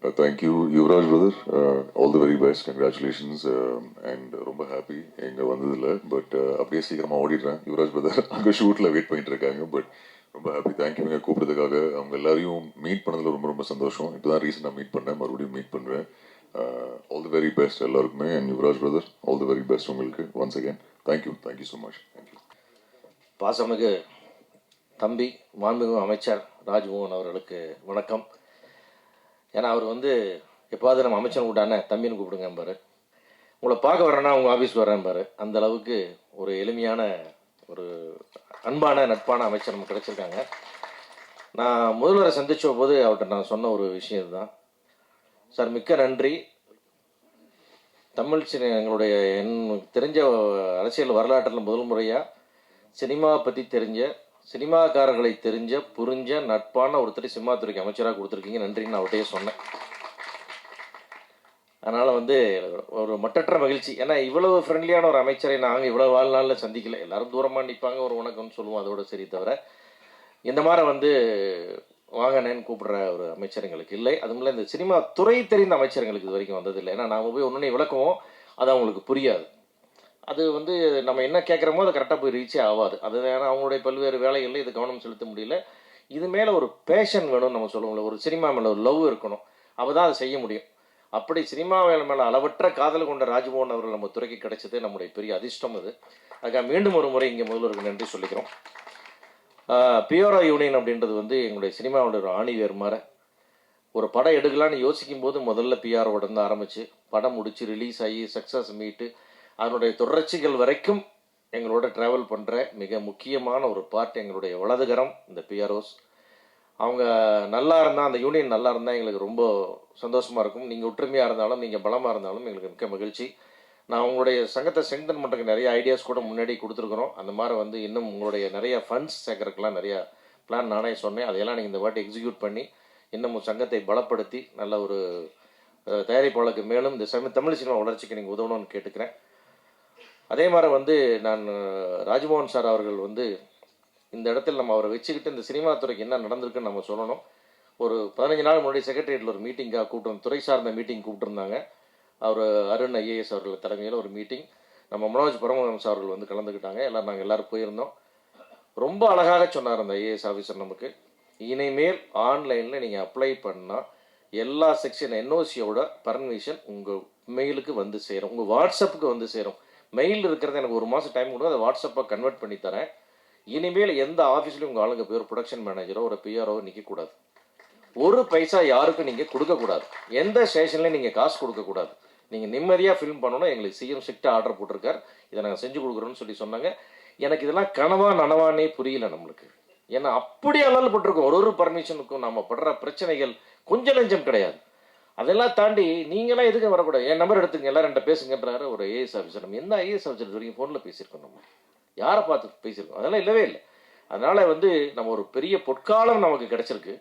Thank you, Yuvraj brother. All the very best. Congratulations. And ரொம்ப happy எங்க வந்ததில்ல but அப்படியே சீக்கிரமா ஓடிடுறேன் யுவராஜ் பிரதர் அங்கே ஷூட்டில் வெயிட் பண்ணிட்டு இருக்காங்க பட் ரொம்ப ஹாப்பி. தேங்க்யூ நீங்கள் கூப்பிட்டதுக்காக. அவங்க எல்லாரையும் மீட் பண்ணதில் ரொம்ப ரொம்ப சந்தோஷம். இப்போ தான் ரீசெண்டாக மீட் பண்ணேன், மறுபடியும் மீட் பண்ணுறேன். ஆல் தி வெரி பெஸ்ட் எல்லாருக்குமே. And Yuvaraj brother, all the very best உங்களுக்கு once again. Thank you so much. Thank you. பாசமிகு தம்பி மாண்புமிகு அமைச்சர் ராஜ்மோகன் அவர்களுக்கு வணக்கம். ஏன்னா அவர் எப்போது நம்ம அமைச்சர் கூட்டானே தம்பின்னு கூப்பிடுங்க பாரு, உங்களை பார்க்க வரேன்னா உங்கள் ஆஃபீஸ்க்கு வரேன் பாரு, அந்த அளவுக்கு ஒரு எளிமையான ஒரு அன்பான நட்பான அமைச்சர் நமக்கு கிடைச்சிருக்காங்க. நான் முதல்வரை சந்திச்ச போது அவர்கிட்ட நான் சொன்ன ஒரு விஷயம் தான், சார் மிக்க நன்றி. தமிழ் எங்களுடைய எனக்கு தெரிஞ்ச அரசியல் வரலாற்றில் முதல் முறையாக சினிமா பற்றி தெரிஞ்ச, சினிமாக்காரர்களை தெரிஞ்ச புரிஞ்ச நட்பான ஒருத்தர் சினிமாத்துறைக்கு அமைச்சராக கொடுத்துருக்கீங்க, நன்றின்னு அவர்கிட்டயே சொன்னேன். அதனால் ஒரு மட்டற்ற மகிழ்ச்சி. ஏன்னா இவ்வளவு ஃப்ரெண்ட்லியான ஒரு அமைச்சரை நாங்கள் இவ்வளோ வாழ்நாளில் சந்திக்கல. எல்லாரும் தூரமாக நிற்பாங்க, ஒரு வணக்கம்னு சொல்லுவோம், அதோட சரி. தவிர இந்த மாதிரி வாங்கினேன்னு கூப்பிடுற ஒரு அமைச்சர் எங்களுக்கு இல்லை. அதுமில்ல இந்த சினிமா துறை தெரிந்த அமைச்சர்களுக்கு இது வரைக்கும் வந்ததில்லை. ஏன்னா நாம் போய் ஒன்று விளக்குவோம், அது அவங்களுக்கு புரியாது. அது நம்ம என்ன கேட்குறோமோ அதை கரெக்டாக போய் ரீச்சே ஆகாது. அது ஏன்னா அவங்களுடைய பல்வேறு வேலைகளில் இது கவனம் செலுத்த முடியல. இது மேலே ஒரு பேஷன் வேணும்னு நம்ம சொல்லுவோம்ல, ஒரு சினிமா மேலே ஒரு லவ் இருக்கணும், அப்போ தான் அதை செய்ய முடியும். அப்படி சினிமா மேலே அளவற்ற காதல் கொண்ட ராஜ்மோகன் அவர்கள் நம்ம துறைக்கு கிடைச்சது நம்முடைய பெரிய அதிர்ஷ்டம். அதுக்காக மீண்டும் ஒரு முறை இங்கே முதல்வருக்கு நன்றி சொல்லிக்கிறோம். பியோரா யூனியன் அப்படின்றது எங்களுடைய சினிமாவோட ஒரு ஆணிவேர் மாதிரி. ஒரு படம் எடுக்கலான்னு யோசிக்கும் போது முதல்ல பிஆரோட இருந்து ஆரம்பித்து படம் முடித்து ரிலீஸ் ஆகி சக்ஸஸ் மீட்டு அதனுடைய தொடர்ச்சிகள் வரைக்கும் எங்களோட ட்ராவல் பண்ணுற மிக முக்கியமான ஒரு பார்ட் எங்களுடைய வலதுகரம் இந்த பிஆர்ஓஸ். அவங்க நல்லா இருந்தால், அந்த யூனியன் நல்லா இருந்தால் எங்களுக்கு ரொம்ப சந்தோஷமாக இருக்கும். நீங்கள் ஒற்றுமையாக இருந்தாலும், நீங்கள் பலமாக இருந்தாலும் எங்களுக்கு மிக்க மகிழ்ச்சி. நான் உங்களுடைய சங்கத்தை ஸ்ட்ரெங்தன் பண்ணுறதுக்கு நிறைய ஐடியாஸ் கூட முன்னாடி கொடுத்துருக்குறோம். அந்த மாதிரி இன்னும் உங்களுடைய நிறைய ஃபண்ட்ஸ் சேர்க்கறதுக்கெலாம் நிறையா பிளான் நானே சொன்னேன். அதையெல்லாம் நீங்கள் இந்த வாட்டி எக்ஸிக்யூட் பண்ணி இன்னும் சங்கத்தை பலப்படுத்தி நல்ல ஒரு தயாரிப்பாளருக்கு மேலும் இந்த தமிழ் சினிமா வளர்ச்சிக்கு நீங்கள் உதவணும்னு கேட்டுக்கிறேன். அதே மாதிரி நான் ராஜ்மோகன் சார் அவர்கள் இந்த இடத்துல நம்ம அவரை வச்சுக்கிட்டு இந்த சினிமா துறைக்கு என்ன நடந்திருக்குன்னு நம்ம சொல்லணும். ஒரு 15 நாள் முன்னாடி செக்ரட்டரியேட்டில் ஒரு மீட்டிங்காக கூப்பிட்டு, துறை சார்ந்த மீட்டிங் கூப்பிட்டுருந்தாங்க. அவர் அருண் ஐஏஎஸ் அவர்கள் தலைமையில் ஒரு மீட்டிங். நம்ம மனோஜ் பரமஹம்ச சார் அவர்கள் கலந்துக்கிட்டாங்க. நாங்கள் எல்லோரும் போயிருந்தோம். ரொம்ப அழகாக சொன்னார் அந்த ஐஏஎஸ் ஆஃபீஸர் நமக்கு, இனிமேல் ஆன்லைனில் நீங்கள் அப்ளை பண்ணால் எல்லா செக்ஷன் என்ஓசியோட பர்மிஷன் உங்கள் மெயிலுக்கு சேரும், உங்கள் வாட்ஸ்அப்புக்கு சேரும். மெயில் இருக்கிறது எனக்கு 1 மாதம் டைம் கொடுங்க, அதை வாட்ஸ்அப்பாக கன்வெர்ட் பண்ணி தரேன். இனிமேல் எந்த ஆஃபீஸ்லையும் உங்கள் ஆளுங்க போய் ஒரு ப்ரொடக்ஷன் மேனேஜரோ ஒரு பிஆர்ஓ நிற்கக்கூடாது. ஒரு பைசா யாருக்கும் நீங்கள் கொடுக்கக்கூடாது. எந்த ஸ்டேஷன்லையும் நீங்கள் காசு கொடுக்கக்கூடாது. நீங்கள் நிம்மதியாக ஃபில்ம் பண்ணணும். எங்களுக்கு சிஎம் ஸ்ட்ரிக்டாக ஆர்டர் போட்டிருக்கார், இதை நாங்கள் செஞ்சு கொடுக்குறோன்னு சொன்னாங்க. எனக்கு இதெல்லாம் கனவா நனவானே புரியல நம்மளுக்கு. ஏன்னா அப்படி அல்லால் போட்டிருக்கோம். ஒரு பர்மிஷனுக்கும் நம்ம படுற பிரச்சனைகள் கொஞ்சம் நெஞ்சம் கிடையாது. அதெல்லாம் தாண்டி நீங்களாம் எதுக்கு வரக்கூடாது, என் நம்பர் எடுத்துங்க, எல்லாரும் ரெண்டு பேசுங்கன்றாரு ஒரு ஐஏஎஸ் ஆஃபீஸர். நம்ம எந்த ஐஏஎஸ் ஆஃபீஸர் வரைக்கும் ஃபோனில் பேசியிருக்கோம், நம்ம யாரை பார்த்து பேசியிருக்கோம்? அதெல்லாம் இல்லவே இல்லை. அதனால் நம்ம ஒரு பெரிய பொற்காலம் நமக்கு கிடச்சிருக்கு.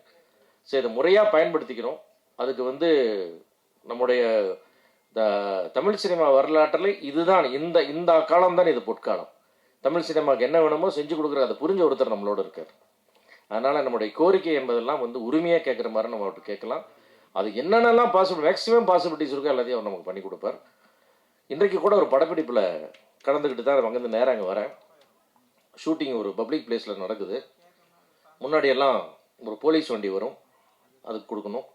சரி, இதை முறையாக பயன்படுத்திக்கிறோம். அதுக்கு நம்முடைய தமிழ் சினிமா வரலாற்றில் இதுதான் இந்த காலம்தான் இது பொற்காலம். தமிழ் சினிமாவுக்கு என்ன வேணுமோ செஞ்சு கொடுக்குற அதை புரிஞ்ச ஒருத்தர் நம்மளோட இருக்கார். அதனால் நம்முடைய கோரிக்கை என்பதெல்லாம் உரிமையாக கேட்குற மாதிரி நம்ம அவர்கிட்ட கேட்கலாம். அது என்னென்னலாம் மேக்ஸிமம் பாசிபிலிட்டிஸ் இருக்கோ எல்லாத்தையும் அவர் நமக்கு பண்ணி கொடுப்பார். இன்றைக்கு கூட ஒரு படப்பிடிப்பில் கலந்துக்கிட்டு தான் அங்கேருந்து நேரம் அங்கே வரேன். ஷூட்டிங் ஒரு பப்ளிக் பிளேஸில் நடக்குது. முன்னாடியெல்லாம் ஒரு போலீஸ் வண்டி வரும், அதுக்கு கொடுக்கணும்.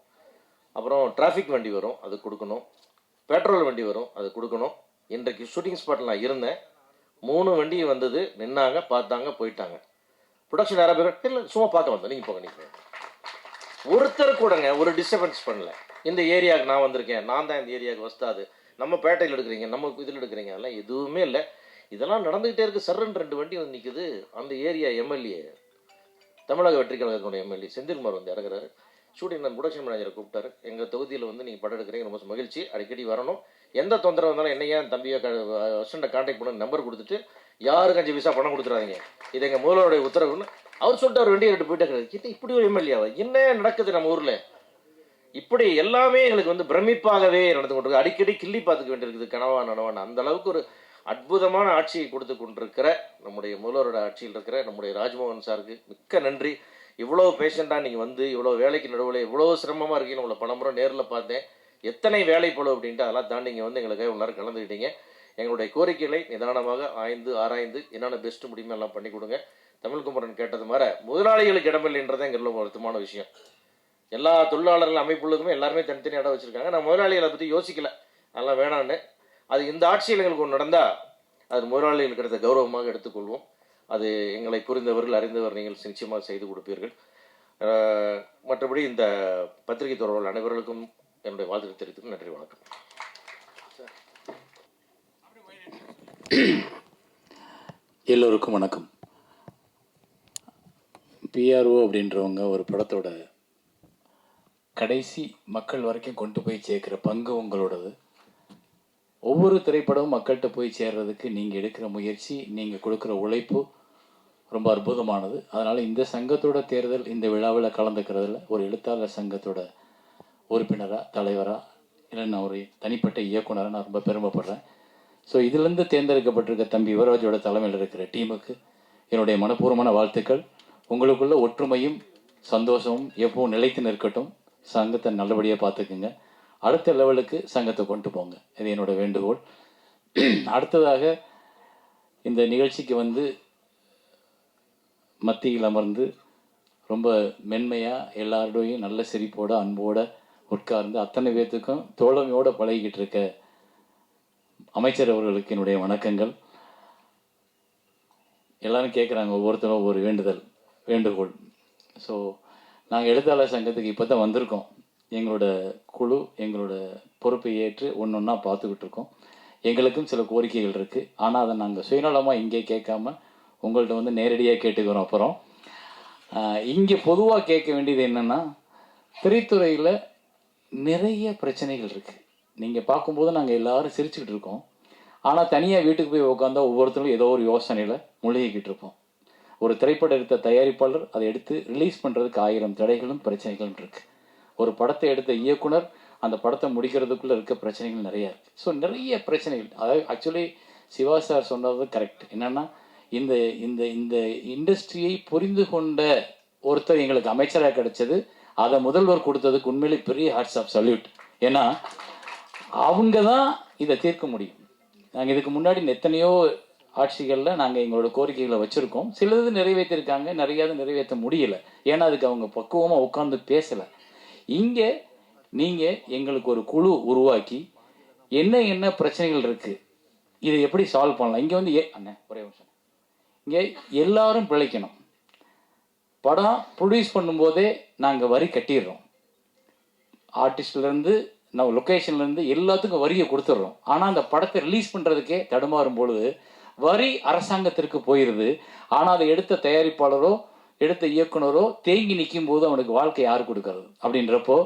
அப்புறம் டிராஃபிக் வண்டி வரும், அதுக்கு கொடுக்கணும். பெட்ரோல் வண்டி வரும், அது கொடுக்கணும். இன்றைக்கு ஷூட்டிங் ஸ்பாட்டில் நான் இருந்தேன். 3 வண்டி வந்தது, நின்னாங்க, பார்த்தாங்க, போயிட்டாங்க. ப்ரொடக்ஷன் யாராவது பேர் இல்லை, சும்மா பார்க்க வந்தேன், நீங்கள் போங்க. ஒருத்தர் கூடங்க ஒரு டிஸ்டர்பன்ஸ் பண்ணல. இந்த ஏரியாவுக்கு நான் வந்திருக்கேன், நான் தான் இந்த ஏரியாவுக்கு வஸ்தாது, நம்ம பேட்டையில் எடுக்கிறீங்க, நம்ம இதில் எடுக்கிறீங்க, அதெல்லாம் எதுவுமே இல்லை. இதெல்லாம் நடந்துக்கிட்டே இருக்குது. சர்ன்னு 2 வண்டி நிற்குது. அந்த ஏரியா எம்எல்ஏ, தமிழக வெற்றி கழகத்தினுடைய எம்எல்ஏ செந்தில்குமார் இறங்குறாரு. ஷூட்டிங் நான் ப்ரொடக்ஷன் மேனேஜரை கூப்பிட்டாரு. எங்கள் தொகுதியில் நீங்கள் படம் எடுக்கிறீங்க, ரொம்ப மகிழ்ச்சி, அடிக்கடி வரணும். எந்த தொந்தரவு வந்தாலும் என்னையா தம்பியை அசிஸ்டண்ட்டை கான்டாக்ட் பண்ண நம்பர் கொடுத்துட்டு யாருக்கு 5 பைசா பணம் கொடுத்துறாதீங்க, இது எங்கள் முதல்வருடைய உத்தரவுன்னு அவர் சொல்லிட்டு அவர் வண்டியை எடுத்து போயிட்டு, இப்படி ஒரு எம்எல்ஏவா என்ன நடக்குது நம்ம ஊரில்? இப்படி எல்லாமே எங்களுக்கு பிரமிப்பாகவே நடந்து கொண்டிருக்கு. அடிக்கடி கிள்ளி பார்த்துக்க வேண்டியிருக்குது, கனவா நனவான. அந்த அளவுக்கு ஒரு அற்புதமான ஆட்சியை கொடுத்து கொண்டிருக்கிற நம்முடைய முதல்வரோட ஆட்சியில் இருக்கிற நம்முடைய ராஜ்மோகன் சாருக்கு மிக்க நன்றி. இவ்வளோ பேஷண்ட்டாக நீங்கள் வந்து இவ்வளோ வேலைக்கு நடுவில் இவ்வளோ சிரமமாக இருக்கீங்கன்னு உங்களை பலமுறை நேரில் பார்த்தேன். எத்தனை வேலைப்பளு அப்படின்ட்டு அதெல்லாம் தாண்டி இங்கே வந்து எங்களுக்காக எல்லாரும் கலந்துக்கிட்டீங்க. எங்களுடைய கோரிக்கைகளை நிதானமாக ஆராய்ந்து என்னென்ன பெஸ்ட்டு முடியுமோ எல்லாம் பண்ணி கொடுங்க. தமிழ்குமரன் கேட்டது மாதிரி முதலாளிகளுக்கு இடமில்லைன்றதான் எங்களுக்கு வருத்தமான விஷயம். எல்லா தொழிலாளர்கள் அமைப்புகளுக்குமே எல்லாருமே தனித்தனி இடம் வச்சுருக்காங்க. நான் முதலாளிகளை பற்றி யோசிக்கலை, அதெல்லாம் வேணான்னு. அது இந்த ஆட்சியில் எங்களுக்கு ஒன்று நடந்தால் அது முதலாளிகள் கிடைத்த கௌரவமாக எடுத்துக்கொள்வோம். அது எங்களை புரிந்தவர்கள் அறிந்தவர் நீங்கள் நிச்சயமாக செய்து கொடுப்பீர்கள். மற்றபடி இந்த பத்திரிகை தொடர்பாளர் அனைவர்களுக்கும் என்னுடைய வாழ்த்துக்களை தெரிவித்து நன்றி, வணக்கம். எல்லோருக்கும் வணக்கம். பிஆர்ஓ அப்படின்றவங்க ஒரு படத்தோட கடைசி மக்கள் வரைக்கும் கொண்டு போய் சேர்க்குற பங்கு உங்களோடது. ஒவ்வொரு திரைப்படமும் மக்கள்கிட்ட போய் சேர்றதுக்கு நீங்கள் எடுக்கிற முயற்சி, நீங்கள் கொடுக்குற உழைப்பு ரொம்ப அற்புதமானது. அதனால் இந்த சங்கத்தோட தேர்தல், இந்த விழாவில் கலந்துக்கிறதுல ஒரு எழுத்தாளர் சங்கத்தோட உறுப்பினராக, தலைவராக, இல்லை நான் ஒரு தனிப்பட்ட இயக்குனராக நான் ரொம்ப பெருமைப்படுறேன். ஸோ இதிலேருந்து தேர்ந்தெடுக்கப்பட்டிருக்க தம்பி யுவராஜோட தலைமையில் இருக்கிற டீமுக்கு என்னுடைய மனப்பூர்வமான வாழ்த்துக்கள். உங்களுக்குள்ள ஒற்றுமையும் சந்தோஷமும் எப்பவும் நிலைத்து நிற்கட்டும். சங்கத்தை நல்லபடியாக பார்த்துக்குங்க. அடுத்த லெவலுக்கு சங்கத்தை கொண்டு போங்க, இது என்னோட வேண்டுகோள். அடுத்ததாக இந்த நிகழ்ச்சிக்கு வந்து மத்தியில் அமர்ந்து ரொம்ப மென்மையாக எல்லாரோடையும் நல்ல சிரிப்போட அன்போடு உட்கார்ந்து அத்தனை பேர்த்துக்கும் தோழமையோடு பழகிக்கிட்டு இருக்க அமைச்சர் அவர்களுக்கு என்னுடைய வணக்கங்கள். எல்லாரும் கேட்குறாங்க, ஒவ்வொருத்தரும் ஒவ்வொரு வேண்டுகோள். ஸோ நாங்கள் எழுத்தாளர் சங்கத்துக்கு இப்போ தான் வந்திருக்கோம். எங்களோட குழு எங்களோட பொறுப்பை ஏற்று ஒன்று ஒன்றா பார்த்துக்கிட்டு இருக்கோம். எங்களுக்கும் சில கோரிக்கைகள் இருக்குது. ஆனால் அதை நாங்கள் சுயநலமாக இங்கே கேட்காம உங்கள்கிட்ட வந்து நேரடியாக கேட்டுக்கிறோம். அப்புறம் இங்கே பொதுவாக கேட்க வேண்டியது என்னென்னா, திரைத்துறையில் நிறைய பிரச்சனைகள் இருக்குது. நீங்கள் பார்க்கும்போது நாங்கள் எல்லோரும் சிரிச்சுக்கிட்டு இருக்கோம். ஆனால் தனியாக வீட்டுக்கு போய் உட்காந்தா ஒவ்வொருத்தரும் ஏதோ ஒரு யோசனையில் மூழ்கிக்கிட்டு இருப்போம். ஒரு திரைப்படம் எடுத்த தயாரிப்பாளர் அதை எடுத்து ரிலீஸ் பண்ணுறதுக்கு 1000 தடைகளும் பிரச்சனைகளும் இருக்குது. ஒரு படத்தை எடுத்த இயக்குனர் அந்த படத்தை முடிக்கிறதுக்குள்ளே இருக்க பிரச்சனைகள் நிறையா இருக்குது. ஸோ நிறைய பிரச்சனைகள். அதாவது ஆக்சுவலி சிவா சார் சொன்னது கரெக்ட். என்னென்னா, இந்த இந்த இந்த இண்டஸ்ட்ரியை புரிந்து கொண்ட ஒருத்தர் எங்களுக்கு அமைச்சராக கிடைச்சது, அதை முதல்வர் கொடுத்ததுக்கு உண்மையிலே பெரிய ஹார்ட்ஸ் ஆஃப் சல்யூட். ஏன்னா அவங்க தான் இதை தீர்க்க முடியும். நாங்கள் இதுக்கு முன்னாடி எத்தனையோ ஆட்சிகளில் நாங்கள் எங்களோட கோரிக்கைகளை வச்சுருக்கோம். சிலது நிறைவேற்றிருக்காங்க, நிறையாவது நிறைவேற்ற முடியலை. ஏன்னா அதுக்கு அவங்க பக்குவமாக உட்காந்து பேசலை. இங்கே நீங்கள் எங்களுக்கு ஒரு குழு உருவாக்கி என்ன பிரச்சனைகள் இருக்குது, இதை எப்படி சால்வ் பண்ணலாம். இங்கே வந்து அண்ணே ஒரே நிமிஷம், இங்கே எல்லாரும் பிழைக்கணும். படம் ப்ரொடியூஸ் பண்ணும்போதே நாங்கள் வரி கட்டிடுறோம். ஆர்டிஸ்ட்லேருந்து நம்ம லொக்கேஷன்லேருந்து எல்லாத்துக்கும் வரியை கொடுத்துட்றோம். ஆனால் அந்த படத்தை ரிலீஸ் பண்ணுறதுக்கே தடுமாறும் பொழுது வரி அரசாங்கத்திற்கு போயிடுது. ஆனால் அதை எடுத்த தயாரிப்பாளரோ எடுத்த இயக்குனரோ தேங்கி நிற்கும் போது அவனுக்கு வாழ்க்கை யார் கொடுக்கறது? அப்படின்றப்போ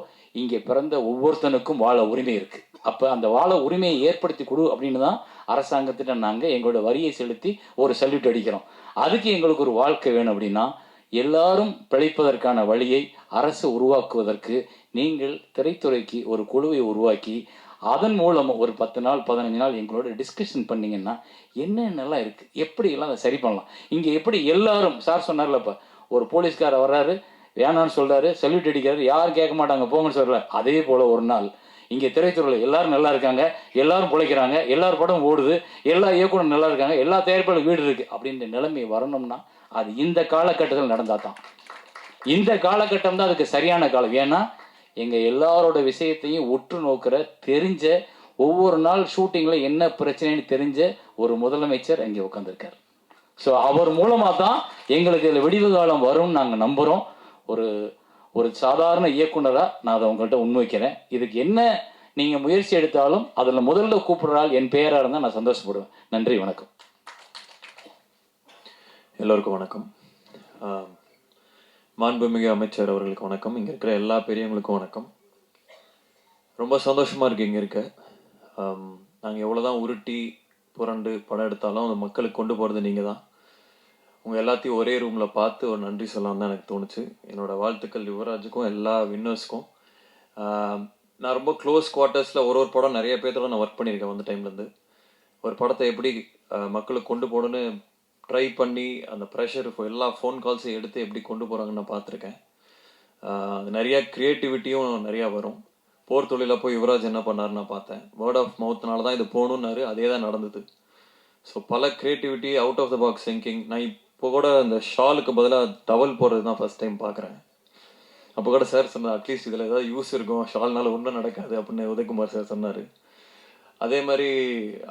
இங்கே பிறந்த ஒவ்வொருத்தனுக்கும் வாழ உரிமை இருக்குது. அப்போ அந்த வாழ உரிமையை ஏற்படுத்தி கொடு அப்படின்னு தான் அரசாங்கத்திட்ட நாங்கள் எங்களோட வரியை செலுத்தி ஒரு சல்யூட் அடிக்கிறோம். அதுக்கு எங்களுக்கு ஒரு வாழ்க்கை வேணும். அப்படின்னா எல்லாரும் பிழைப்பதற்கான வழியை அரசு உருவாக்குவதற்கு நீங்கள் திரைத்துறைக்கு ஒரு குழுவை உருவாக்கி அதன் மூலம் ஒரு 10 நாள் 15 நாள் எங்களோட டிஸ்கஷன் பண்ணிங்கன்னா என்னென்னலாம் இருக்குது, எப்படியெல்லாம் அதை சரி பண்ணலாம். இங்கே எப்படி எல்லாரும் சார் சொன்னார்லப்பா, ஒரு போலீஸ்காரர் வர்றாரு, வேணான்னு சொல்கிறாரு, சல்யூட் அடிக்கிறாரு, யாரும் கேட்க மாட்டாங்க போங்கன்னு சொல்கிறார். அதே போல் ஒரு நாள் இங்கே திரைத்துறையில் எல்லாரும் நல்லா இருக்காங்க, எல்லாரும் பிழைக்கிறாங்க, எல்லார் படம் ஓடுது, எல்லா இயக்குனரும் நல்லா இருக்காங்க, எல்லா தயாரிப்பாளரும் வீடு இருக்குது அப்படின்ற நிலைமை வரணும்னா அது இந்த காலகட்டத்தில் நடந்தால் தான். இந்த காலகட்டம் தான் அதுக்கு சரியான காலம். ஏன்னா எங்கள் எல்லாரோட விஷயத்தையும் உற்று நோக்கிற தெரிஞ்ச, ஒவ்வொரு நாள் ஷூட்டிங்கில் என்ன பிரச்சனைன்னு தெரிஞ்ச ஒரு முதலமைச்சர் அங்கே உட்காந்துருக்கார். ஸோ அவர் மூலமாக தான் எங்களுக்கு இதில் விடிவு காலம் வரும்னு நாங்கள் நம்புகிறோம். ஒரு சாதாரண இயக்குனராக நான் அதை உங்கள்கிட்ட முன்வைக்கிறேன். இதுக்கு என்ன நீங்கள் முயற்சி எடுத்தாலும் அதில் முதல்ல கூப்பிடுறாள் என் பெயராக இருந்தால் நான் சந்தோஷப்படுவேன். நன்றி, வணக்கம். எல்லோருக்கும் வணக்கம். மாண்புமிகு அமைச்சர் அவர்களுக்கு வணக்கம். இங்கே இருக்கிற எல்லா பெரியவங்களுக்கும் வணக்கம். ரொம்ப சந்தோஷமாக இருக்குது இங்கே இருக்க. நாங்கள் எவ்வளோதான் உருட்டி புரண்டு படம் எடுத்தாலும் அந்த மக்களுக்கு கொண்டு போகிறது நீங்கள் தான். உங்கள் எல்லாத்தையும் ஒரே ரூமில் பார்த்து ஒரு நன்றி சொல்லலாம் தான் எனக்கு தோணுச்சு. என்னோடய வாழ்த்துக்கள் யுவராஜுக்கும் எல்லா வின்னர்ஸ்க்கும். நான் ரொம்ப க்ளோஸ் குவார்ட்டர்ஸில் ஒரு படம் நிறைய பேர்த்தோட நான் ஒர்க் பண்ணியிருக்கேன். வந்த டைம்லேருந்து ஒரு படத்தை எப்படி மக்களுக்கு கொண்டு போகணுன்னு ட்ரை பண்ணி அந்த ப்ரெஷர் எல்லா ஃபோன் கால்ஸையும் எடுத்து எப்படி கொண்டு போகிறாங்கன்னு நான் பார்த்துருக்கேன். அது நிறையா க்ரியேட்டிவிட்டியும் நிறையா வரும். போர் தொழிலில் போய் யுவராஜ் என்ன பண்ணாருன்னு நான் பார்த்தேன். வேர்ட் ஆஃப் மவுத்னால தான் இது போகணுன்னாரு, அதே தான் நடந்தது. ஸோ பல creativity, out of the box thinking. நான் இப்போ கூட அந்த ஷாலுக்கு பதிலாக டவல் போடுறது தான் ஃபஸ்ட் டைம் பார்க்குறேன். அப்போ கூட சார் சொன்னார், அட்லீஸ்ட் இதில் ஏதாவது யூஸ் இருக்கும், ஷால்னால ஒன்றும் நடக்காது அப்படின்னு உதயகுமார் சார் சொன்னார். அதே மாதிரி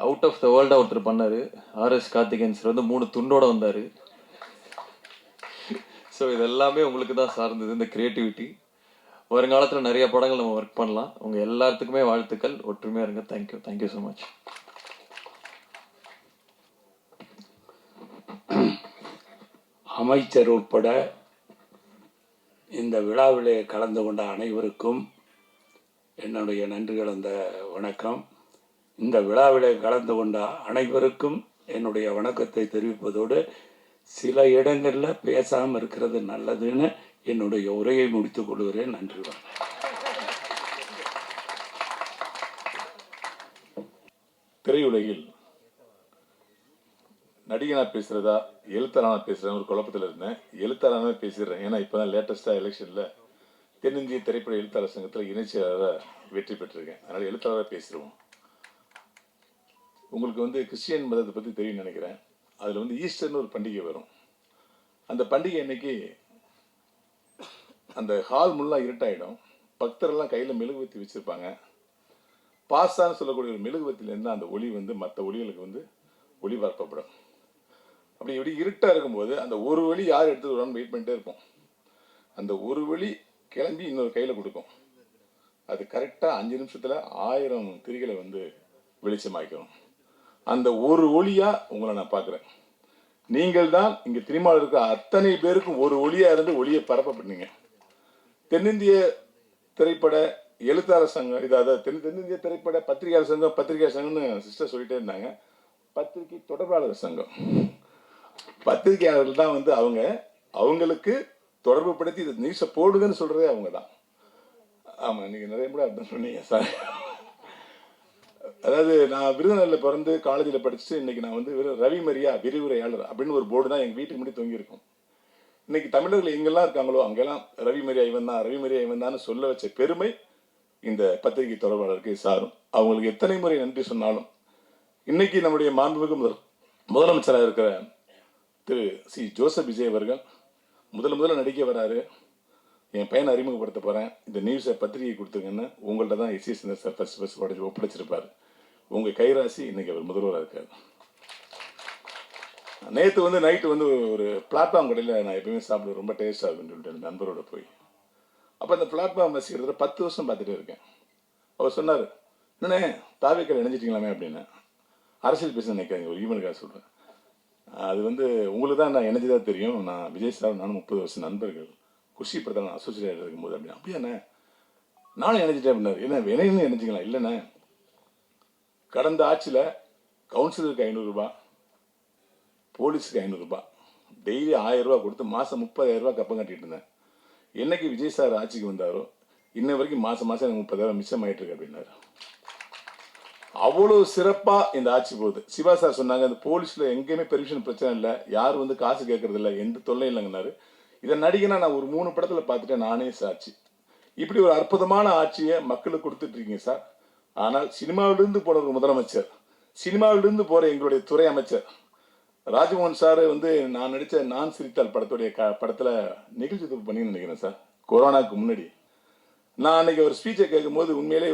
அவுட் ஆஃப் த வேர்ல்டு ஒருத்தர் பண்ணார், ஆர்எஸ் கார்த்திகேயன் சார் வந்து 3 துண்டோடு வந்தார். ஸோ இது எல்லாமே உங்களுக்கு தான் சார்ந்தது இந்த க்ரியேட்டிவிட்டி. வருங்காலத்தில் நிறைய படங்கள் நம்ம ஒர்க் பண்ணலாம். உங்கள் எல்லாத்துக்குமே வாழ்த்துக்கள். ஒற்றுமையாக இருங்க. தேங்க்யூ. Thank you so much. அமைச்சர் உட்பட இந்த விழாவிலே கலந்து கொண்ட அனைவருக்கும் என்னுடைய நன்றி கலந்த வணக்கம். இந்த விழாவிலே கலந்து கொண்ட அனைவருக்கும் என்னுடைய வணக்கத்தை தெரிவிப்பதோடு சில இடங்களில் பேசாமல் இருக்கிறது நல்லதுன்னு என்னுடைய உரையை முடித்துக் கொள்கிறேன். நன்றி. திரையுலகில் நடிகனாக பேசுகிறதா எழுத்தாளனாக பேசுகிறேன் ஒரு குழப்பத்தில் இருந்தேன். எழுத்தாளனாக பேசிடுறேன். ஏன்னா இப்போ தான் லேட்டஸ்ட்டாக எலெக்ஷனில் தென்னிந்திய திரைப்பட எழுத்தாளர் சங்கத்தில் இணைச்சியாளராக வெற்றி பெற்றிருக்கேன். அதனால் எழுத்தாளராக பேசிடுவோம். உங்களுக்கு வந்து கிறிஸ்டியன் மதத்தை பற்றி தெரியும் நினைக்கிறேன். அதில் வந்து ஈஸ்டர்னு ஒரு பண்டிகை வரும். அந்த பண்டிகை அன்னைக்கு அந்த ஹால் முல்லாம் இருட்டாயிடும். பக்தரெல்லாம் கையில் மெழுகுவத்தி வச்சுருப்பாங்க. பாஸ்தான்னு சொல்லக்கூடிய ஒரு மெழுகுவத்திலேருந்து அந்த ஒளி வந்து மற்ற ஒளிகளுக்கு வந்து ஒளிபரப்பப்படும். அப்படி இப்படி இருட்டாக இருக்கும்போது அந்த ஒரு வழி யார் எடுத்து விடணும்னு வெயிட் பண்ணிட்டே இருப்போம். அந்த ஒரு வழி கிளம்பி இன்னொரு கையில் கொடுக்கும். அது கரெக்டாக 5 நிமிஷத்தில் 1000 திரிகளை வந்து வெளிச்சமாக்கணும். அந்த ஒரு ஒளியாக உங்களை நான் பார்க்குறேன். நீங்கள் தான் இங்கே திருமாவில் இருக்க அத்தனை பேருக்கும் ஒரு ஒளியாக இருந்து ஒளியை பரப்பப்பட்டீங்க. தென்னிந்திய திரைப்பட எழுத்தாளர் சங்கம், இதாவது தென்னிந்திய திரைப்பட பத்திரிகையாளர் சங்கம்னு சிஸ்டர் சொல்லிட்டே இருந்தாங்க. பத்திரிகை தொடர்பாளர் சங்கம், பத்திரிகையாளர்கள் தான் வந்து அவங்களுக்கு தொடர்பு படுத்தி இந்த நியூஸை போடுங்கன்னு சொல்கிறதே அவங்க தான். ஆமாம், நீங்கள் நிறைய கூட அர்த்தம் சொன்னீங்க சார். அதாவது நான் விருதுநகரில் பிறந்து காலேஜில் படிச்சுட்டு இன்றைக்கி நான் வந்து ரவி மரியா விரிவுரையாளர் அப்படின்னு ஒரு போர்டு தான் எங்கள் வீட்டுக்கு முன்னாடி தொங்கியிருக்கும். இன்றைக்கி தமிழர்கள் எங்கெல்லாம் இருக்காங்களோ அங்கெல்லாம் ரவி மரியா இவன் தான் சொல்ல வச்ச பெருமை இந்த பத்திரிகை தொடர்பாளருக்கு சாரும். அவங்களுக்கு எத்தனை முறை நன்றி சொன்னாலும் இன்னைக்கு நம்முடைய மாண்புமிகு முதலமைச்சராக இருக்கிற திரு சி ஜோசப் விஜய் அவர்கள் முதல்ல நடிக்க வராரு. என் பையனை அறிமுகப்படுத்த போகிறேன், இந்த நியூஸை பத்திரிகை கொடுத்துருங்கன்னு உங்கள்கிட்ட தான் எஸ்சி சின்ன சார் ஃபர்ஸ்ட் ஒப்படைச்சிருப்பார். உங்கள் கைராசி இன்னைக்கு அவர் முதல்வராக இருக்கார். நேற்று வந்து நைட்டு வந்து ஒரு பிளாட்ஃபார்ம் கடையில் நான் எப்பயுமே சாப்பிடுவேன், ரொம்ப டேஸ்ட்டாக இருக்குன்னு சொல்லிட்டு நண்பரோட போய் அப்போ அந்த பிளாட்ஃபார்ம் வசிக்கிறத 10 வருஷம் பார்த்துட்டே இருக்கேன். அவர் சொன்னார், என்னண்ணே தாவேக்கால் இணைஞ்சிட்டிங்களாமே அப்படின்னு. அரசியல் பேச நினைக்காதீங்க, ஒரு ஈவனுக்காக சொல்கிறேன். அது வந்து உங்களுக்கு தான் நான் இணைஞ்சதாக தெரியும். நான் விஜய் சார் நானும் 30 வருஷம் நண்பர்கள். குஷி பிரதான் அசோசியேட் இருக்கும்போது அப்படின்னா அப்படியாண்ணே நானும் இணைஞ்சிட்டேன் அப்படின்னாரு. என்ன வினைன்னு இணைஞ்சிங்களா? இல்லைண்ணே, கடந்த ஆட்சியில் கவுன்சிலருக்கு 500 ரூபா, போலீஸுக்கு 500 ரூபா, டெய்லி 1000 ரூபா கொடுத்து மாதம் 30,000 ரூபா கப்பம் கட்டிட்டு இருந்தேன். என்னைக்கு விஜய் சார் ஆட்சிக்கு வந்தாரோ இன்ன வரைக்கும் மாதம் எனக்கு 30,000 மிச்சம் ஆகிட்டு இருக்கு அப்படின்னாரு. அவ்வளோ சிறப்பாக இந்த ஆட்சி போகுது. சிவா சார் சொன்னாங்க, அந்த போலீஸில் எங்கேயுமே பெர்மிஷன் பிரச்சனை இல்லை, யாரும் வந்து காசு கேட்கறது இல்லை, எந்த தொல்லையும் இல்லைங்கன்னாரு. இதை நடிகனா நான் ஒரு 3 படத்தில் பார்த்துட்டேன், நானே சாட்சி. இப்படி ஒரு அற்புதமான ஆட்சியை மக்களுக்கு கொடுத்துட்டு இருக்கீங்க சார். ஆனால் சினிமாவிலிருந்து போன ஒரு முதலமைச்சர், சினிமாவிலிருந்து போகிற எங்களுடைய துறை அமைச்சர் ராஜ்மோகன் சார் வந்து நான் நடித்த நான் சிரித்தால் படத்துடைய படத்தில் நிகழ்ச்சி தொகுப்பு பண்ணி நினைக்கிறேன் சார். கொரோனாவுக்கு முன்னாடி நான் அன்னைக்கு ஒரு ஸ்பீச்சை கேட்கும்போது உண்மையிலே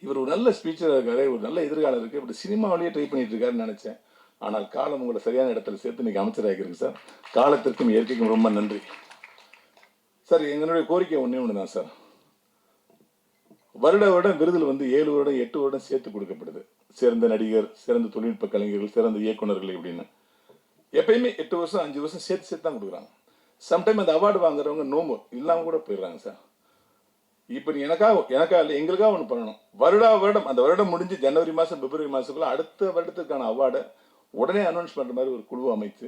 இவர் ஒரு நல்ல ஸ்பீச்சராக இருக்காரு, ஒரு நல்ல எதிர்காலம் இருக்குது, இப்படி சினிமாவிலேயே ட்ரை பண்ணிட்டு இருக்காருன்னு நினச்சேன். ஆனால் காலம் உங்களை சரியான இடத்துல சேர்த்து இன்றைக்கி அமைச்சராகிருக்கு சார். காலத்திற்கும் இயற்கைக்கும் ரொம்ப நன்றி சார். எங்களுடைய கோரிக்கை ஒன்று தான் சார். வருடம் விருதில் வந்து 7 வருடம் 8 வருடம் சேர்த்து கொடுக்கப்படுது. சிறந்த நடிகர், சிறந்த தொழில்நுட்ப கலைஞர்கள், சிறந்த இயக்குநர்கள் இப்படின்னு எப்பயுமே 8 வருஷம் 5 வருஷம் சேர்த்து தான் கொடுக்குறாங்க. சம்டைம் அந்த அவார்டு வாங்குறவங்க நோம்பு இல்லாமல் கூட போயிடுறாங்க சார். இப்போ எனக்கா இல்லை, எங்களுக்காக ஒன்று பண்ணணும். வருடம் அந்த வருடம் முடிஞ்சு ஜனவரி மாதம் பிப்ரவரி மாதத்துக்குள்ள அடுத்த வருடத்துக்கான அவார்டை உடனே அனௌன்ஸ் பண்ணுற மாதிரி ஒரு குழு அமைத்து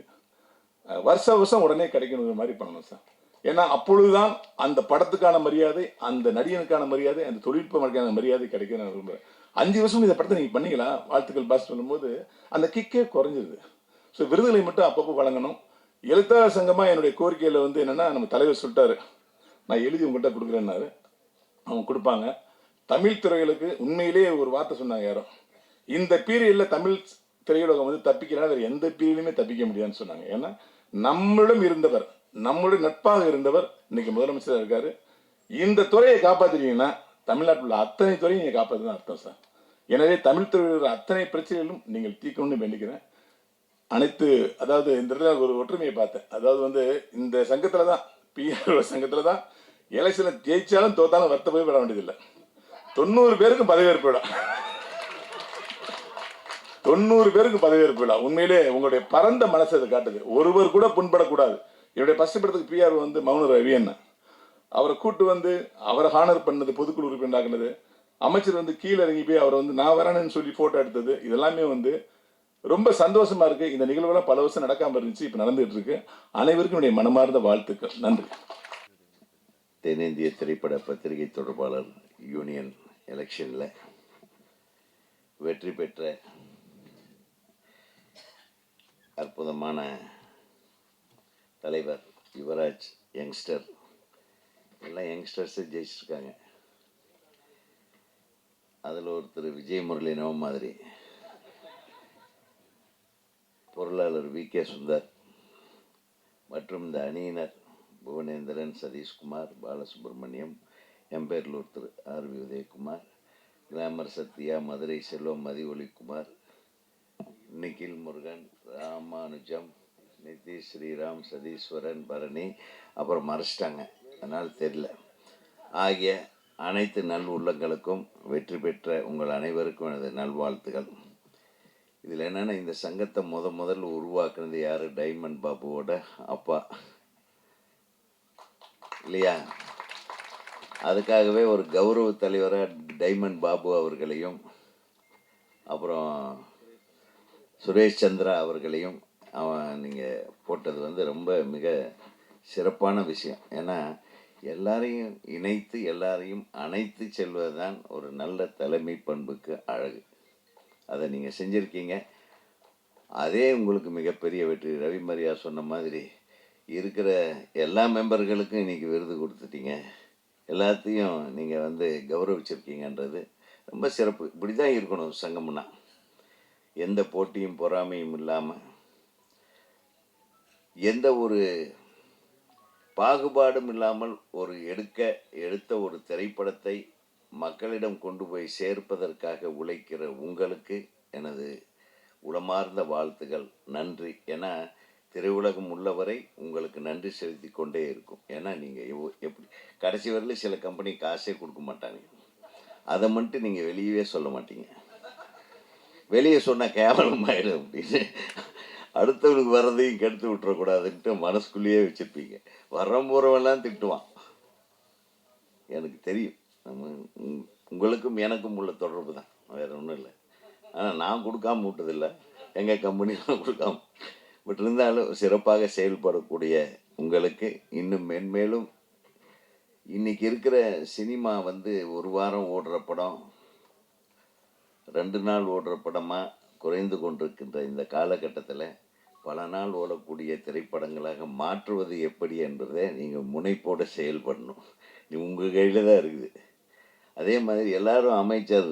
வருஷம் உடனே கிடைக்கணுங்கிற மாதிரி பண்ணணும் சார். ஏன்னா அப்பொழுதுதான் அந்த படத்துக்கான மரியாதை, அந்த நடிகனுக்கான மரியாதை, அந்த தொழில்நுட்ப மரியாதை கிடைக்க நான் விரும்புகிறேன். 5 வருஷம் இந்த படத்தை நீங்கள் பண்ணீங்களா வாழ்த்துக்கள் பாஸ் சொல்லும்போது அந்த கிக்கே குறைஞ்சிருது. ஸோ விருதுகளை மட்டும் அப்பப்போ வழங்கணும். எழுத்தாளர் சங்கமாக என்னுடைய கோரிக்கையில் வந்து என்னென்னா, நம்ம தலைவர் சொல்லிட்டாரு, நான் எழுதி உங்கள்கிட்ட கொடுக்குறேன்னாரு. அவங்க கொடுப்பாங்க. தமிழ் துறைகளுக்கு உண்மையிலேயே ஒரு வார்த்தை சொன்னாங்க யாரோ, இந்த பீரியடில் தமிழ் திரையுலகம் வந்து தப்பிக்கிறாங்க, வேறு எந்த பீரியட்லையுமே தப்பிக்க முடியாதுன்னு சொன்னாங்க. ஏன்னா நம்மளிடம் இருந்தவர், நம்மளுடைய நட்பாக இருந்தவர் இன்னைக்கு முதலமைச்சராக இருக்காரு. இந்த துறையை காப்பாற்றிட்டீங்கன்னா தமிழ்நாட்டில் உள்ள அத்தனை துறையும் நீங்கள் காப்பாற்றுதான் அர்த்தம் சார். எனவே தமிழ் துறையில் அத்தனை பிரச்சனைகளும் நீங்கள் தீர்க்கணும்னு வேண்டிக்கிறேன். அனைத்து அதாவது இந்த இடத்துல ஒரு ஒற்றுமையை பார்த்தேன். அதாவது வந்து இந்த சங்கத்தில் தான், பிஆர்ஓ சங்கத்தில் தான் எலெக்ஷனில் ஜெயிச்சாலும் தோத்தாலும் வருத்தப்பே விட வேண்டியதில்லை. 90 பேருக்கு பதவியேற்பு விழா, 90 பேருக்கு பதவியேற்பு விழா. உண்மையிலே உங்களுடைய பரந்த மனசு அதை காட்டுது. ஒருவர் கூட புண்படக்கூடாது. என்னுடைய ஃபர்ஸ்ட் படத்துக்கு பிஆர் வந்து மௌன ரவி என்ன, அவரை கூட்டு வந்து அவரை ஹானர் பண்ணது, பொதுக்குழு உறுப்பினராக்குனது, அமைச்சர் வந்து கீழே இறங்கி போய் அவரை வந்து நான் வரேன்னு சொல்லி போட்டோ எடுத்தது, இதெல்லாமே வந்து ரொம்ப சந்தோஷமா இருக்கு. இந்த நிகழ்வுலாம் பல வருஷம் நடக்காம இருந்துச்சு, இப்போ நடந்துட்டு இருக்கு. அனைவருக்கும் என்னுடைய மனமார்ந்த வாழ்த்துக்கள். நன்றி. தென்னிந்திய திரைப்பட பத்திரிகை தொடர்பாளர் யூனியன் எலெக்ஷனில் வெற்றி பெற்ற அற்புதமான தலைவர் யுவராஜ், யங்ஸ்டர், எல்லாம் யங்ஸ்டர்ஸே ஜெயிச்சிருக்காங்க. அதில் ஒருத்தர் விஜய் முரளி நவ மாதிரி, பொருளாளர் வி.கே. சுந்தர் மற்றும் இந்த அணியினர் புவனேந்திரன், சதீஷ்குமார், பாலசுப்ரமணியம், எம்பேர்லூர் திரு ஆர்.வி. உதயகுமார், கிளாமர் சத்யா, மதுரை செல்வம், மதிவொலிக்குமார், நிகில் முருகன், ராமானுஜம், நிதிஷ் ஸ்ரீராம், சதீஸ்வரன், பரணி, அப்புறம் மறைச்சிட்டாங்க, அதனால் தெரியல, ஆகிய அனைத்து நல் உள்ளங்களுக்கும் வெற்றி பெற்ற உங்கள் அனைவருக்கும் எனது நல்வாழ்த்துகள். இதில் என்னென்னா, இந்த சங்கத்தை முதல்ல உருவாக்குனது யார்? டைமண்ட் பாபுவோட அப்பா இல்லையா? அதுக்காகவே ஒரு கௌரவ தலைவராக டைமண்ட் பாபு அவர்களையும் அப்புறம் சுரேஷ் சந்திரா அவர்களையும் நீங்கள் போட்டது வந்து ரொம்ப மிக சிறப்பான விஷயம். ஏன்னா எல்லாரையும் இணைத்து எல்லாரையும் அணைத்து செல்வது தான் ஒரு நல்ல தலைமை பண்புக்கு அழகு. அதை நீங்கள் செஞ்சுருக்கீங்க. அதே உங்களுக்கு மிகப்பெரிய வெற்றி. ரவி மரியா சொன்ன மாதிரி இருக்கிற எல்லா மெம்பர்களுக்கும் இன்றைக்கி விருது கொடுத்துட்டீங்க, எல்லாத்தையும் நீங்கள் வந்து கௌரவிச்சிருக்கீங்கன்றது ரொம்ப சிறப்பு. இப்படி தான் இருக்கணும் சங்கம்னா. எந்த போட்டியும் பொறாமையும் இல்லாமல், எந்த ஒரு பாகுபாடும் இல்லாமல் ஒரு எடுத்த ஒரு திரைப்படத்தை மக்களிடம் கொண்டு போய் சேர்ப்பதற்காக உழைக்கிற உங்களுக்கு எனது உளமார்ந்த வாழ்த்துகள், நன்றி. ஏன்னா திரையுலகம் உள்ளவரை உங்களுக்கு நன்றி செலுத்தி கொண்டே இருக்கும். ஏன்னா நீங்கள் எப்படி கடைசி வரையிலும் சில கம்பெனி காசே கொடுக்க மாட்டாங்க, அதை மட்டும் நீங்கள் வெளியவே சொல்ல மாட்டீங்க. வெளியே சொன்னால் கேவலமாயிடும் அப்படின்னு அடுத்தவனுக்கு வர்றதையும் கெடுத்து விட்டுறக்கூடாதுன்ட்டு மனசுக்குள்ளேயே வச்சுருப்பீங்க. போகிறவெல்லாம் திட்டுவான், எனக்கு தெரியும். உங்களுக்கும் எனக்கும் உள்ள தொடர்பு தான், வேறு ஒன்றும் இல்லை. ஆனால் நான் கொடுக்காம விட்டதில்லை, எங்கள் கம்பெனிலாம் கொடுக்காம. பட் இருந்தாலும் சிறப்பாக செயல்படக்கூடிய உங்களுக்கு இன்னும் மென்மேலும், இன்றைக்கி இருக்கிற சினிமா வந்து ஒரு வாரம் ஓடுற படம், 2 நாள் ஓடுற படமாக குறைந்து கொண்டிருக்கின்ற இந்த காலகட்டத்தில் பல நாள் ஓடக்கூடிய திரைப்படங்களாக மாற்றுவது எப்படி என்பதை நீங்கள் முனைப்போடு செயல்படணும். உங்கள் கையில் தான் இருக்குது. அதே மாதிரி எல்லாரும் அமைச்சர்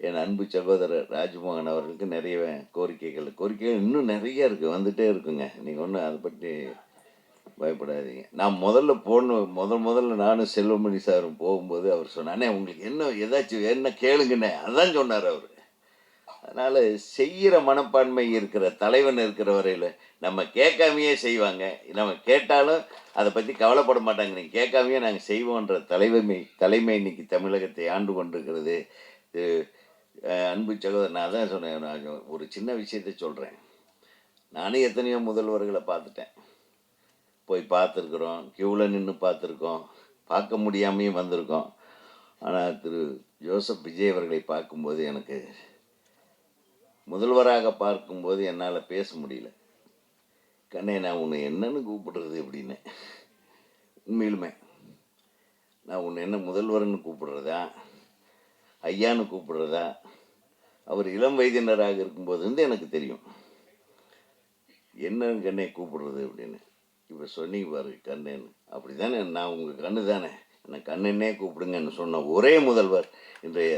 என் அன்பு சகோதரர் ராஜ்மோகன் அவர்களுக்கு நிறைய கோரிக்கைகள் இன்னும் நிறைய இருக்குது, வந்துகிட்டே இருக்குங்க. நீங்கள் ஒன்றும் அதை பற்றி பயப்படாதீங்க. நான் முதல்ல நானும் செல்வமணி சாரும் போகும்போது அவர் சொன்னானே, உங்களுக்கு என்ன ஏதாச்சும் என்ன கேளுங்கண்ணே, அதான் சொன்னார் அவர். அதனால் செய்கிற மனப்பான்மை இருக்கிற தலைவன் இருக்கிற வரையில் நம்ம கேட்காமையே செய்வாங்க. நம்ம கேட்டாலும் அதை பற்றி கவலைப்பட மாட்டாங்க. நீங்கள் கேட்காமையே நாங்கள் செய்வோன்ற தலைமை இன்னைக்கு தமிழகத்தை ஆண்டு கொண்டிருக்கிறது. அன்பு சகோதரர், நான் தான் சொன்னேன், நான் ஒரு சின்ன விஷயத்தை சொல்கிறேன். நானும் எத்தனையோ முதல்வர்களை பார்த்துட்டேன், போய் பார்த்துருக்குறோம், க்யூவில் நின்று பார்த்துருக்கோம், பார்க்க முடியாமையும் வந்திருக்கோம். ஆனால் திரு ஜோசப் விஜய் அவர்களை பார்க்கும்போது, எனக்கு முதல்வராக பார்க்கும்போது என்னால் பேச முடியல. கண்ணே, நான் உன்னை என்னன்னு கூப்பிடுறது அப்படின்னு. உண்மையிலுமே நான் உன்னை என்ன முதல்வர்னு கூப்பிடுறதா, ஐயான்னு கூப்பிடுறதா? அவர் இளம் வயதினராக இருக்கும்போது வந்து எனக்கு தெரியும். என்ன கண்ணே கூப்பிடுறது அப்படின்னு. இப்போ சொன்னீங்க பாரு கண்ணேன்னு, அப்படி தானே நான் உங்கள் கண்ணு தானே, என்னை கண்ணனே கூப்பிடுங்கன்னு சொன்ன ஒரே முதல்வர் இன்றைய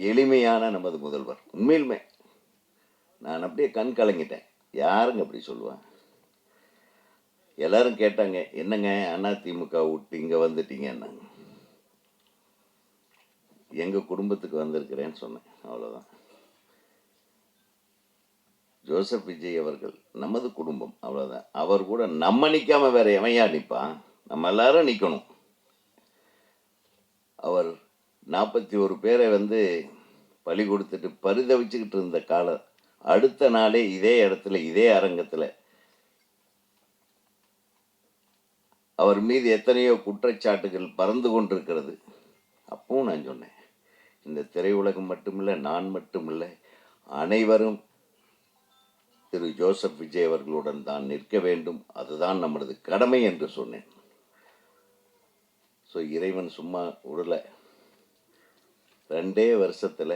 எளிமையான நமது முதல்வர். உண்மையிலுமே நான் அப்படியே கண் கலங்கிட்டேன். யாருங்க அப்படி சொல்லுவாங்க? எல்லாரும் கேட்டாங்க, என்னங்க அதிமுக விட்டு இங்கே வந்துட்டீங்கன்னாங்க. எங்கள் குடும்பத்துக்கு வந்திருக்கிறேன்னு சொன்னேன், அவ்வளோதான். ஜோசப் விஜய் அவர்கள் நமது குடும்பம், அவ்வளோதான். அவர் கூட நம்ம நிற்காம வேற எவையா நிற்பான்? நம்ம எல்லாரும் நிற்கணும். அவர் 41 பேரை பலி கொடுத்துட்டு பரிதவிச்சுக்கிட்டு இருந்த காலம், அடுத்த நாளே இதே இடத்துல இதே அரங்கத்தில் அவர் மீது எத்தனையோ குற்றச்சாட்டுகள் பறந்து கொண்டிருக்கிறது. அப்பவும் நான் சொன்னேன், இந்த திரையுலகம் மட்டுமில்லை, நான் மட்டுமில்லை, அனைவரும் திரு ஜோசப் விஜய் அவர்களுடன் தான் நிற்க வேண்டும், அதுதான் நமது கடமை என்று சொன்னேன். ஸோ இறைவன் சும்மா விடலை. 2 வருஷத்தில்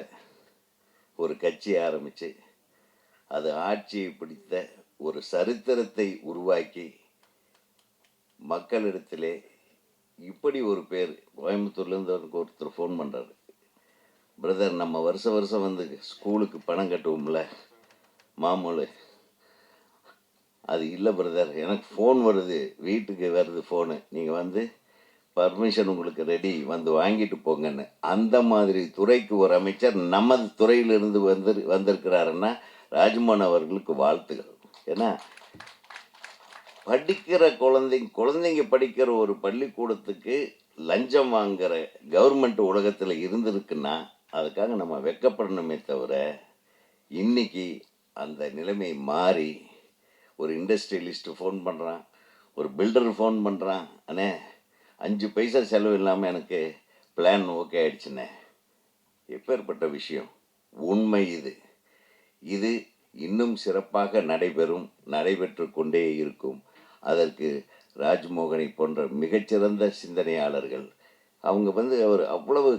ஒரு கட்சி ஆரம்பித்து அது ஆட்சியை பிடித்த ஒரு சரித்திரத்தை உருவாக்கி மக்களிடத்திலே இப்படி ஒரு பேர். கோயம்புத்தூர்லேருந்து ஒருத்தர் ஃபோன் பண்ணுறாரு, பிரதர் நம்ம வருஷம் ஸ்கூலுக்கு பணம் கட்டுவோம்ல மாமூல், அது இல்லை பிரதர், எனக்கு ஃபோன் வருது, வீட்டுக்கு வருது ஃபோனு, நீங்கள் பர்மிஷன் உங்களுக்கு ரெடி, வாங்கிட்டு போங்கன்னு. அந்த மாதிரி துறைக்கு ஒரு அமைச்சர் நமது துறையிலிருந்து வந்திருக்கிறாருன்னா ராஜ்மோகன் அவர்களுக்கு வாழ்த்துகள். ஏன்னா படிக்கிற குழந்தைங்க படிக்கிற ஒரு பள்ளிக்கூடத்துக்கு லஞ்சம் வாங்குகிற கவர்மெண்ட் உலகத்தில் இருந்திருக்குன்னா அதுக்காக நம்ம வெட்கப்படணுமே தவிர, இன்னைக்கு அந்த நிலைமை மாறி ஒரு இண்டஸ்ட்ரியலிஸ்ட்டு ஃபோன் பண்ணுறான், ஒரு பில்டர் ஃபோன் பண்ணுறான், அண்ணே 5 பைசா செலவு இல்லாமல் எனக்கு பிளான் ஓகே ஆயிடுச்சுண்ணே. எப்பேற்பட்ட விஷயம்! உண்மை இது இன்னும் சிறப்பாக நடைபெற்று கொண்டே இருக்கும். அதற்கு ராஜ்மோகனை போன்ற மிகச்சிறந்த சிந்தனையாளர்கள், அவங்க அவர் அவ்வளவு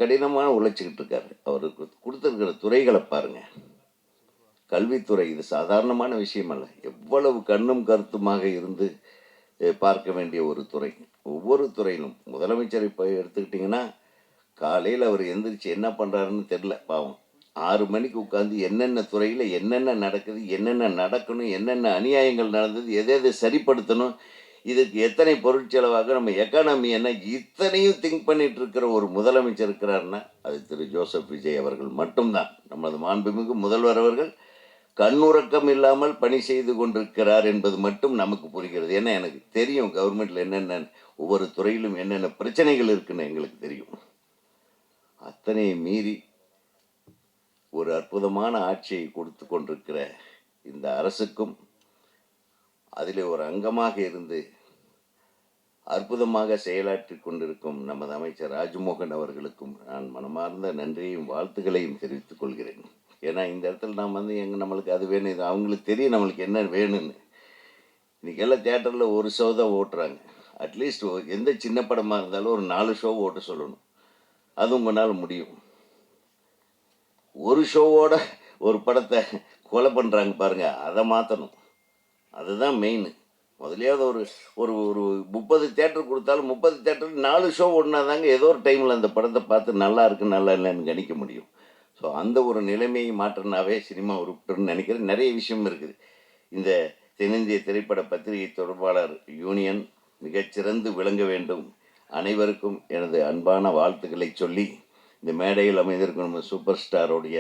கடினமான உழைச்சிக்கிட்டு இருக்காரு. அவருக்கு கொடுத்துருக்கிற துறைகளை பாருங்கள். கல்வித்துறை இது சாதாரணமான விஷயம் அல்ல. எவ்வளவு கண்ணும் கருத்துமாக இருந்து பார்க்க வேண்டிய ஒரு துறை. ஒவ்வொரு துறையிலும் முதலமைச்சரை போய் எடுத்துக்கிட்டிங்கன்னா, காலையில் அவர் எந்திரிச்சு என்ன பண்ணுறாருன்னு தெரில பாவம். 6 மணிக்கு உட்காந்து என்னென்ன துறையில் என்னென்ன நடக்குது, என்னென்ன நடக்கணும், என்னென்ன அநியாயங்கள் நடந்தது, எதை சரிப்படுத்தணும், இதுக்கு எத்தனை பொருட்செலவாக நம்ம எக்கானமி என்ன, இத்தனையும் திங்க் பண்ணிட்டு இருக்கிற ஒரு முதலமைச்சர் இருக்கிறாருன்னா அது திரு ஜோசப் விஜய் அவர்கள் மட்டும்தான். நமது மாண்புமிகு முதல்வர் அவர்கள் கண்ணுறக்கம் இல்லாமல் பணி செய்து கொண்டிருக்கிறார் என்பது மட்டும் நமக்கு புரிகிறது. ஏன்னா எனக்கு தெரியும் கவர்மெண்ட்டில் என்னென்ன ஒவ்வொரு துறையிலும் என்னென்ன பிரச்சனைகள் இருக்குன்னு எங்களுக்கு தெரியும். அத்தனை மீறி ஒரு அற்புதமான ஆட்சியை கொடுத்து கொண்டிருக்கிற இந்த அரசுக்கும், அதில் ஒரு அங்கமாக இருந்து அற்புதமாக செயலாற்றி கொண்டிருக்கும் நமது அமைச்சர் ராஜ்மோகன் அவர்களுக்கும் நான் மனமார்ந்த நன்றியையும் வாழ்த்துக்களையும் தெரிவித்துக் கொள்கிறேன். ஏன்னா இந்த இடத்துல நாம் நம்மளுக்கு அது வேணும், இது அவங்களுக்கு தெரியும் நம்மளுக்கு என்ன வேணும்னு. இன்றைக்கி எல்லாம் தேட்டரில் ஒரு ஷோ தான் ஓட்டுறாங்க. அட்லீஸ்ட் எந்த சின்ன படமாக இருந்தாலும் ஒரு 4 ஷோ ஓட்ட சொல்லணும். அது உங்களால் முடியும். ஒரு ஷோவோட ஒரு படத்தை கொலை பண்ணுறாங்க பாருங்கள், அதை மாற்றணும். அதுதான் மெயின். முதலையாவது ஒரு ஒரு 30 தேட்டர் கொடுத்தாலும் 30 தேட்டருக்கு 4 ஷோ ஓடினா தாங்க ஏதோ ஒரு டைமில் அந்த படத்தை பார்த்து நல்லா இருக்குது நல்லா இல்லைன்னு கணிக்க முடியும். ஸோ அந்த ஒரு நிலைமையை மாற்றினாவே சினிமா உருப்பிட்டுன்னு நினைக்கிறேன். நிறைய விஷயம் இருக்குது. இந்த தென்னிந்திய திரைப்பட பத்திரிகை தொடர்பாளர் யூனியன் மிகச்சிறந்து விளங்க வேண்டும். அனைவருக்கும் எனது அன்பான வாழ்த்துக்களை சொல்லி, இந்த மேடையில் அமைந்திருக்கும் நம்ம சூப்பர் ஸ்டாரோடைய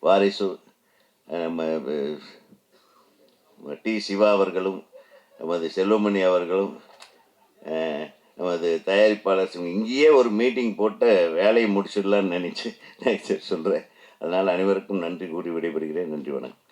வாரிசு டி சிவா அவர்களும், நமது செல்வமணி அவர்களும், நமது தயாரிப்பாளர் இங்கேயே ஒரு மீட்டிங் போட்டு வேலையை முடிச்சிடலான்னு நினச்சி சொல்கிறேன். அதனால் அனைவருக்கும் நன்றி கூறி விடைபெறுகிறேன். நன்றி, வணக்கம்.